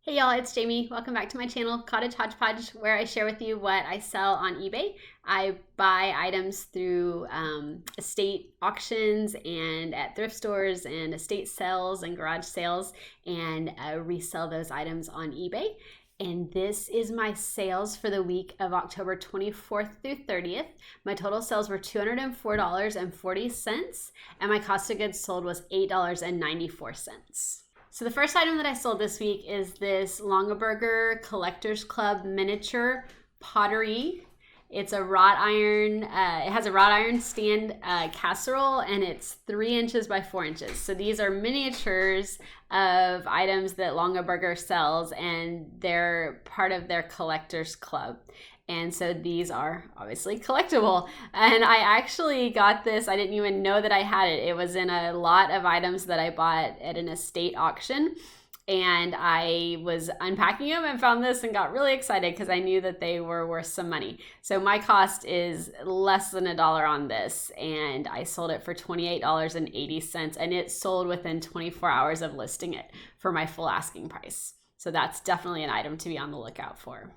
Hey y'all, it's Jamie. Welcome back to my channel, Cottage Hodgepodge, where I share with you what I sell on eBay. I buy items through estate auctions and at thrift stores and estate sales and garage sales and resell those items on eBay. And this is my sales for the week of October 24th through 30th. My total sales were $204.40 and my cost of goods sold was $8.94. So the first item that I sold this week is this Longaberger Collectors Club miniature pottery. It's a wrought iron, it has a wrought iron stand casserole and it's 3 inches by 4 inches. So these are miniatures of items that Longaberger sells and they're part of their collectors club. And so these are obviously collectible. And I actually got this, I didn't even know that I had it. It was in a lot of items that I bought at an estate auction. And I was unpacking them and found this and got really excited because I knew that they were worth some money. So my cost is less than $1 on this. And I sold it for $28.80 and it sold within 24 hours of listing it for my full asking price. So that's definitely an item to be on the lookout for.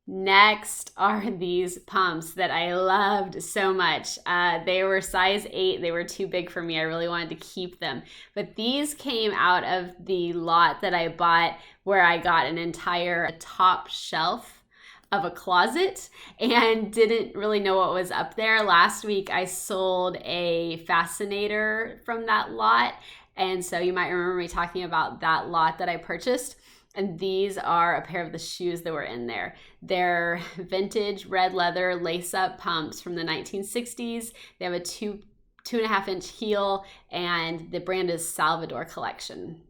Next are these pumps that I loved so much. They were size 8. They were too big for me. I really wanted to keep them. But these came out of the lot that I bought where I got an entire top shelf of a closet and didn't really know what was up there. Last week I sold a fascinator from that lot. And so you might remember me talking about that lot that I purchased. And these are a pair of the shoes that were in there. They're vintage red leather lace-up pumps from the 1960s. They have a 2.5 inch heel, and the brand is Salvador Collection.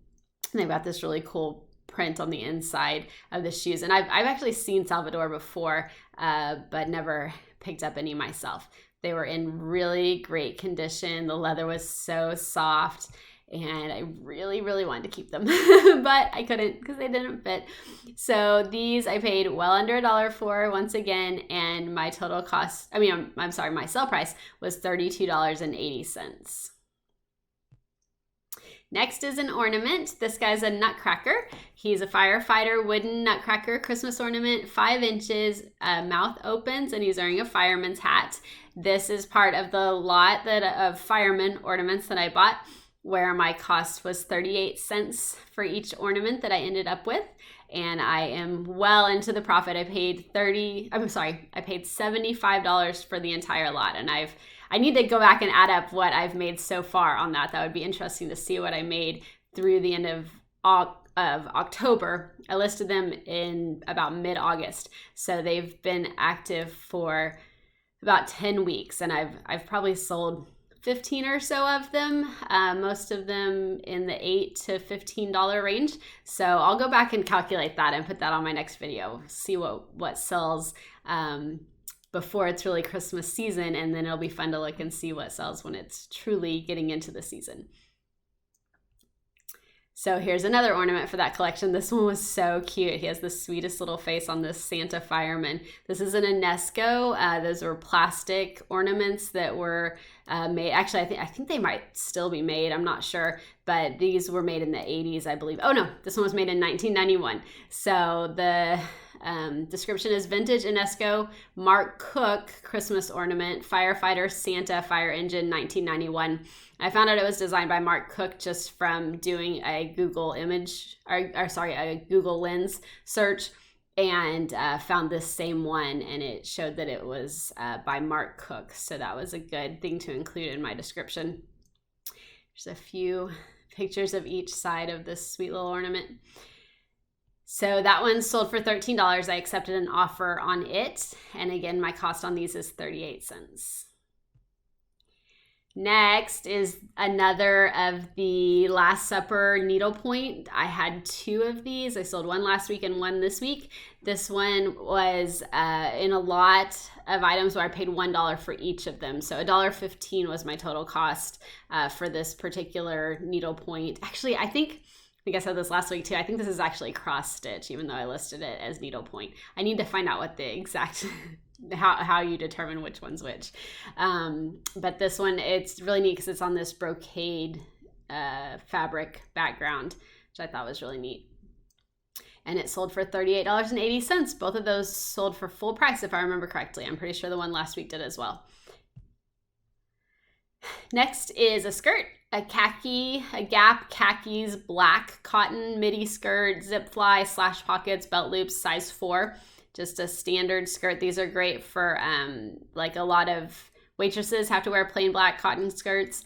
And they've got this really cool print on the inside of the shoes. And I've actually seen Salvador before, but never picked up any myself. They were in really great condition. The leather was so soft. And I really, really wanted to keep them, but I couldn't because they didn't fit. So these I paid well under $1 for once again, and my total cost, my sale price was $32.80. Next is an ornament. This guy's a nutcracker. He's a Firefighter wooden nutcracker Christmas ornament, 5 inches, mouth opens, and he's wearing a fireman's hat. This is part of the lot of fireman ornaments that I bought, where my cost was 38 cents for each ornament that I ended up with. And I am well into the profit. I paid $75 for the entire lot. And I need to go back and add up what I've made so far on that. That would be interesting to see what I made through the end of October. I listed them in about mid-August. So they've been active for about 10 weeks. And I've probably sold 15 or so of them, most of them in the $8 to $15 range. So I'll go back and calculate that and put that on my next video, see what sells before it's really Christmas season, and then it'll be fun to look and see what sells when it's truly getting into the season. So here's another ornament for that collection. This one was so cute. He has the sweetest little face on this Santa fireman. This is an UNESCO. Those were plastic ornaments that were made. Actually, I think they might still be made. I'm not sure. But these were made in the 80s, I believe. Oh, no. This one was made in 1991. So the description is vintage UNESCO Mark Cook Christmas ornament, Firefighter Santa fire engine 1991. I found out it was designed by Mark Cook just from doing a Google Lens search, and found this same one, and it showed that it was by Mark Cook. So that was a good thing to include in my description. There's a few pictures of each side of this sweet little ornament. So that one sold for $13. I accepted an offer on it. And again, my cost on these is 38 cents. Next is another of the Last Supper needlepoint. I had 2 of these. I sold one last week and one this week. This one was in a lot of items where I paid $1 for each of them. So $1.15 was my total cost for this particular needlepoint. Actually, I think I said this last week too. I think this is actually cross stitch, even though I listed it as needlepoint. I need to find out what the exact how you determine which one's which. But this one, it's really neat because it's on this brocade fabric background. which I thought was really neat. And it sold for $38.80. Both of those sold for full price, if I remember correctly. I'm pretty sure the one last week did as well. Next is a skirt, a Gap khakis black cotton midi skirt, zip fly, slash pockets, belt loops, size 4. Just a standard skirt. These are great for like a lot of waitresses have to wear plain black cotton skirts.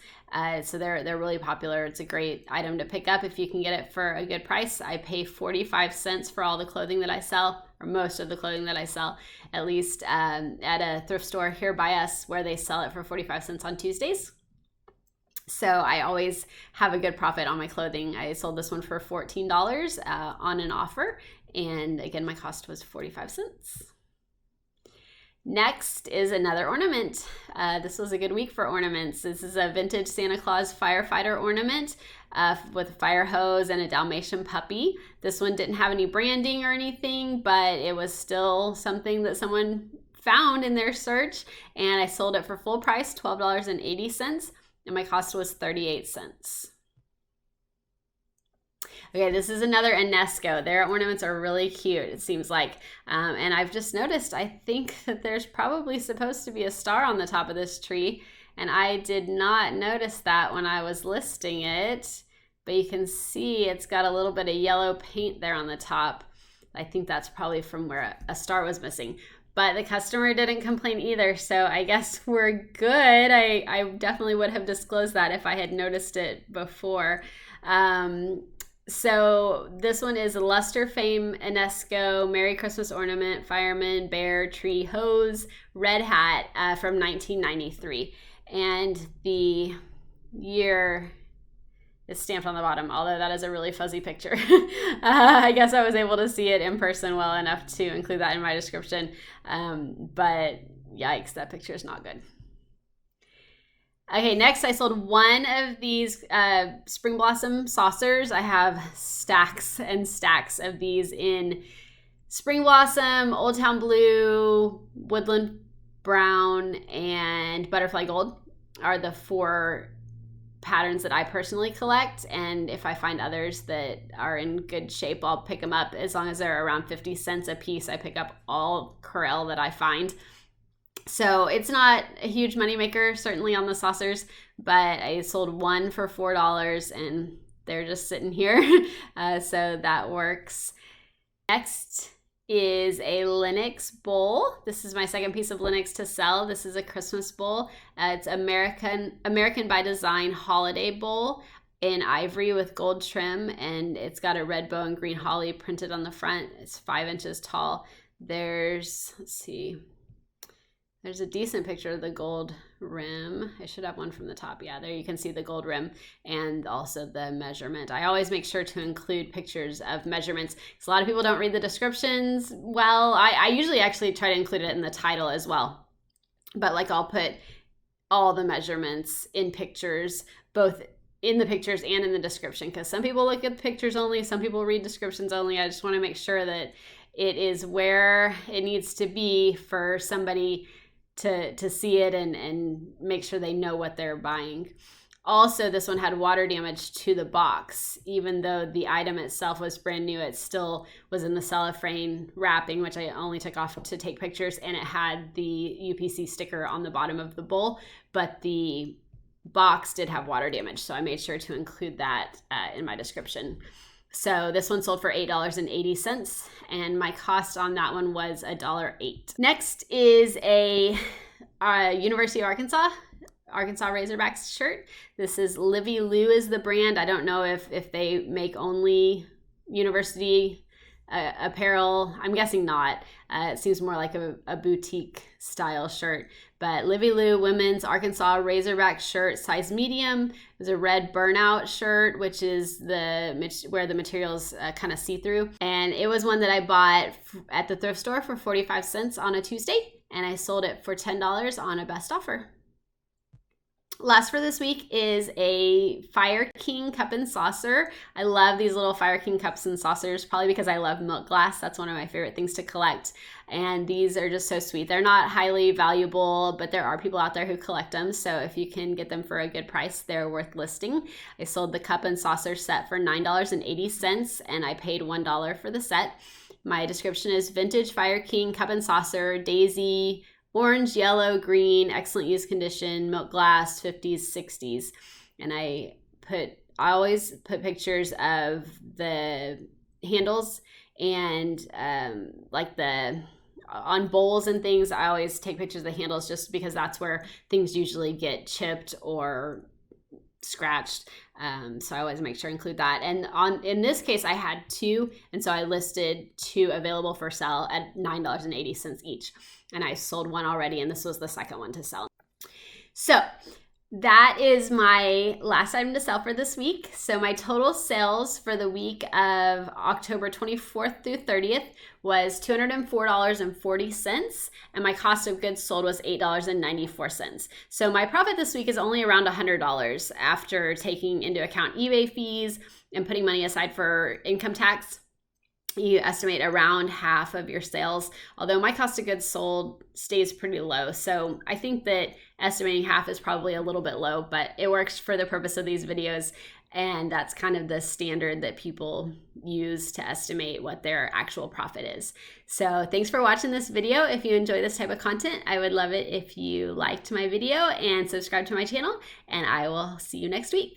So they're really popular. It's a great item to pick up if you can get it for a good price. I pay 45 cents for all the clothing that I sell, or most of the clothing that I sell, at least at a thrift store here by us where they sell it for 45 cents on Tuesdays. So I always have a good profit on my clothing. I sold this one for $14 on an offer. And again, my cost was 45 cents. Next is another ornament. This was a good week for ornaments. This is a vintage Santa Claus Firefighter ornament with a fire hose and a Dalmatian puppy. This one didn't have any branding or anything, but it was still something that someone found in their search. And I sold it for full price, $12.80. And my cost was 38 cents. Okay, this is another Enesco. Their ornaments are really cute, it seems like. And I've just noticed, I think that there's probably supposed to be a star on the top of this tree. And I did not notice that when I was listing it. But you can see it's got a little bit of yellow paint there on the top. I think that's probably from where a star was missing. But the customer didn't complain either, so I guess we're good. I definitely would have disclosed that if I had noticed it before. So this one is a Luster Fame Enesco Merry Christmas Ornament Fireman Bear Tree Hose Red Hat from 1993. And the year is stamped on the bottom, although that is a really fuzzy picture. I guess I was able to see it in person well enough to include that in my description. But yikes, that picture is not good. Okay, next I sold one of these Spring Blossom saucers. I have stacks and stacks of these in Spring Blossom, Old Town Blue, Woodland Brown, and Butterfly Gold are the 4 patterns that I personally collect, and if I find others that are in good shape, I'll pick them up. As long as they're around 50 cents a piece, I pick up all Corel that I find. So it's not a huge moneymaker, certainly on the saucers, but I sold one for $4 and they're just sitting here. So that works. Next is a Lenox bowl. This is my second piece of Lenox to sell. This is a Christmas bowl. It's American by Design holiday bowl in ivory with gold trim, and it's got a red bow and green holly printed on the front. It's 5 inches tall. There's a decent picture of the gold rim. I should have one from the top. Yeah, there you can see the gold rim and also the measurement. I always make sure to include pictures of measurements because a lot of people don't read the descriptions well. I usually actually try to include it in the title as well. But like I'll put all the measurements in pictures, both in the pictures and in the description, because some people look at pictures only, some people read descriptions only. I just want to make sure that it is where it needs to be for somebody to see it and make sure they know what they're buying. Also, this one had water damage to the box. Even though the item itself was brand new, it still was in the cellophane wrapping, which I only took off to take pictures, and it had the UPC sticker on the bottom of the bowl, but the box did have water damage, so I made sure to include that in my description. So this one sold for $8.80, and my cost on that one was $1.08. Next is a University of Arkansas Razorbacks shirt. This is Livy Lou is the brand. I don't know if they make only university apparel. I'm guessing not. It seems more like a boutique style shirt. But Livy Lou women's Arkansas Razorback shirt, size medium. It's a red burnout shirt, which is where the materials kind of see-through. And it was one that I bought at the thrift store for 45 cents on a Tuesday, and I sold it for $10 on a best offer. Last for this week is a Fire King cup and saucer. I love these little Fire King cups and saucers, probably because I love milk glass. That's one of my favorite things to collect. And these are just so sweet. They're not highly valuable, but there are people out there who collect them. So if you can get them for a good price, they're worth listing. I sold the cup and saucer set for $9.80 and I paid $1 for the set. My description is vintage Fire King cup and saucer, daisy, orange, yellow, green, excellent use condition, milk glass, 50s, 60s. And I always put pictures of the handles and like on bowls and things. I always take pictures of the handles just because that's where things usually get chipped or scratched. So I always make sure to include that. And in this case, I had 2, and so I listed 2 available for sale at $9.80 each. And I sold 1 already, and this was the second one to sell. So that is my last item to sell for this week. So my total sales for the week of October 24th through 30th was $204.40, and my cost of goods sold was $8.94. So my profit this week is only around $100 after taking into account eBay fees and putting money aside for income tax. You estimate around half of your sales, although my cost of goods sold stays pretty low. So I think that estimating half is probably a little bit low, but it works for the purpose of these videos. And that's kind of the standard that people use to estimate what their actual profit is. So thanks for watching this video. If you enjoy this type of content, I would love it if you liked my video and subscribe to my channel, and I will see you next week.